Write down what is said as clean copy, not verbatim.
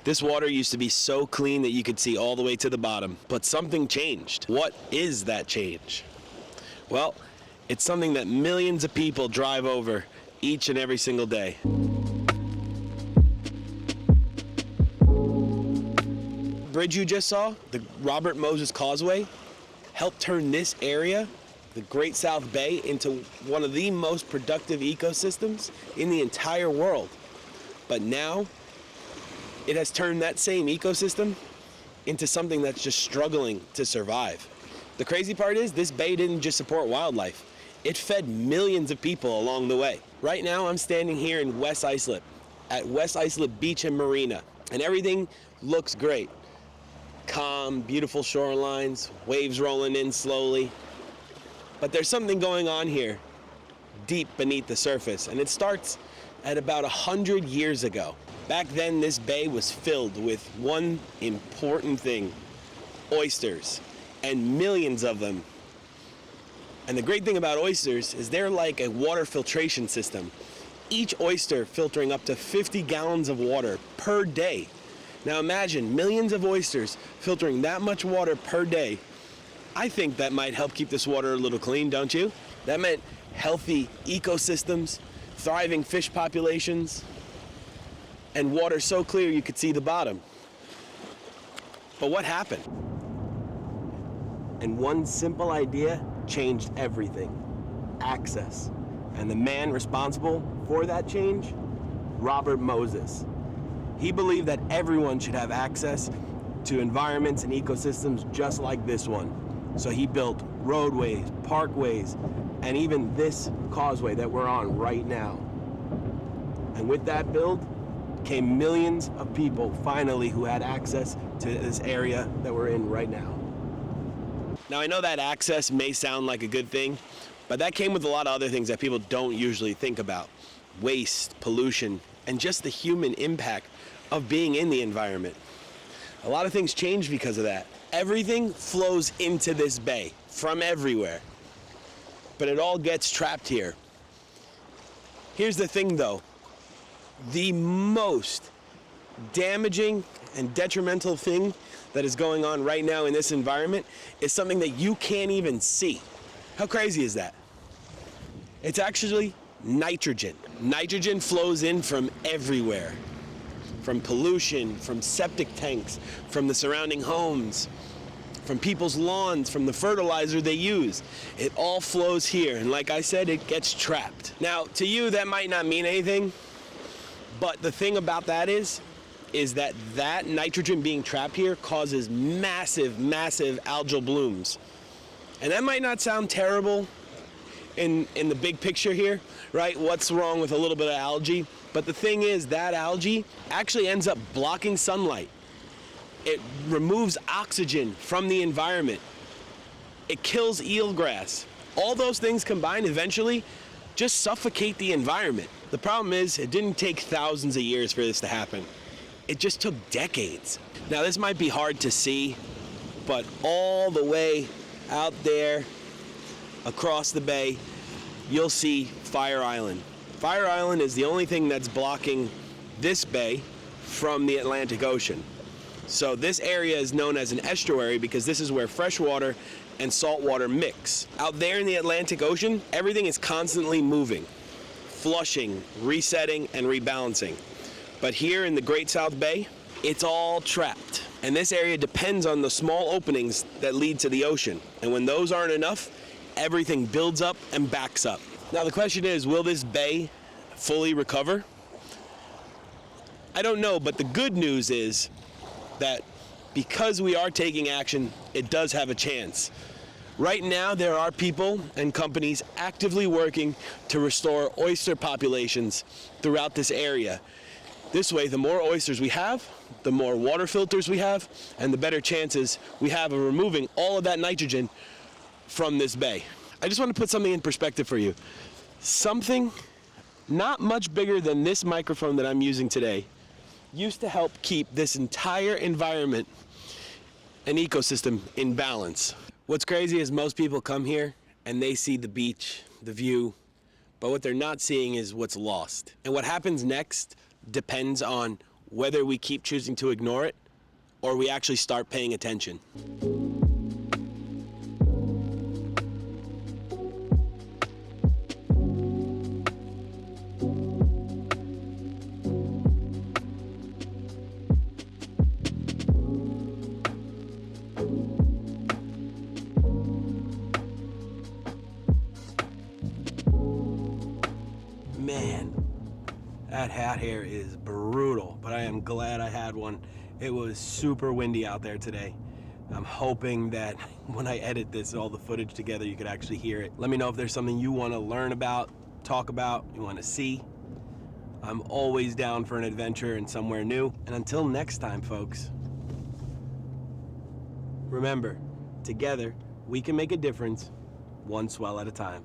This water used to be so clean that you could see all the way to the bottom, but something changed. What is that change? Well, it's something that millions of people drive over each and every single day. The bridge you just saw, the Robert Moses Causeway, helped turn this area, the Great South Bay, into one of the most productive ecosystems in the entire world. But now, it has turned that same ecosystem into something that's just struggling to survive. The crazy part is, this bay didn't just support wildlife. It fed millions of people along the way. Right now, I'm standing here in West Islip, at West Islip Beach and Marina, and everything looks great. Calm, beautiful shorelines, waves rolling in slowly. But there's something going on here, deep beneath the surface, and it starts at about 100 years ago. Back then, this bay was filled with one important thing: oysters, and millions of them. And the great thing about oysters is they're like a water filtration system. Each oyster filtering up to 50 gallons of water per day. Now imagine millions of oysters filtering that much water per day. I think that might help keep this water a little clean, don't you? That meant healthy ecosystems, thriving fish populations, and water so clear you could see the bottom. But what happened? And one simple idea changed everything: access. And the man responsible for that change? Robert Moses. He believed that everyone should have access to environments and ecosystems just like this one. So he built roadways, parkways, and even this causeway that we're on right now. And with that build came millions of people finally who had access to this area that we're in right now. Now I know that access may sound like a good thing, but that came with a lot of other things that people don't usually think about. Waste, pollution, and just the human impact of being in the environment. A lot of things changed because of that. Everything flows into this bay from everywhere, but it all gets trapped here. Here's the thing though, the most damaging and detrimental thing that is going on right now in this environment is something that you can't even see. How crazy is that? It's actually nitrogen. Nitrogen flows in from everywhere. From pollution, from septic tanks, from the surrounding homes, from people's lawns, from the fertilizer they use. It all flows here, and like I said, it gets trapped. Now, to you, that might not mean anything, but the thing about that is that nitrogen being trapped here causes massive, massive algal blooms. And that might not sound terrible in the big picture here, right? What's wrong with a little bit of algae? But the thing is, that algae actually ends up blocking sunlight. It removes oxygen from the environment. It kills eelgrass. All those things combined eventually just suffocate the environment. The problem is, it didn't take thousands of years for this to happen. It just took decades. Now this might be hard to see, but all the way out there across the bay, you'll see Fire Island. Fire Island is the only thing that's blocking this bay from the Atlantic Ocean. So this area is known as an estuary because this is where fresh water and salt water mix. Out there in the Atlantic Ocean, everything is constantly moving, flushing, resetting, and rebalancing. But here in the Great South Bay, it's all trapped. And this area depends on the small openings that lead to the ocean. And when those aren't enough, everything builds up and backs up. Now the question is, will this bay fully recover? I don't know, but the good news is that because we are taking action, it does have a chance. Right now, there are people and companies actively working to restore oyster populations throughout this area. This way, the more oysters we have, the more water filters we have, and the better chances we have of removing all of that nitrogen from this bay. I just want to put something in perspective for you. Something not much bigger than this microphone that I'm using today used to help keep this entire environment and ecosystem in balance. What's crazy is most people come here and they see the beach, the view, but what they're not seeing is what's lost. And what happens next depends on whether we keep choosing to ignore it or we actually start paying attention. Man, that hat hair is brutal, but I am glad I had one. It was super windy out there today. I'm hoping that when I edit this, all the footage together, you could actually hear it. Let me know if there's something you want to learn about, talk about, you want to see. I'm always down for an adventure and somewhere new. And until next time, folks, remember, together, we can make a difference, one swell at a time.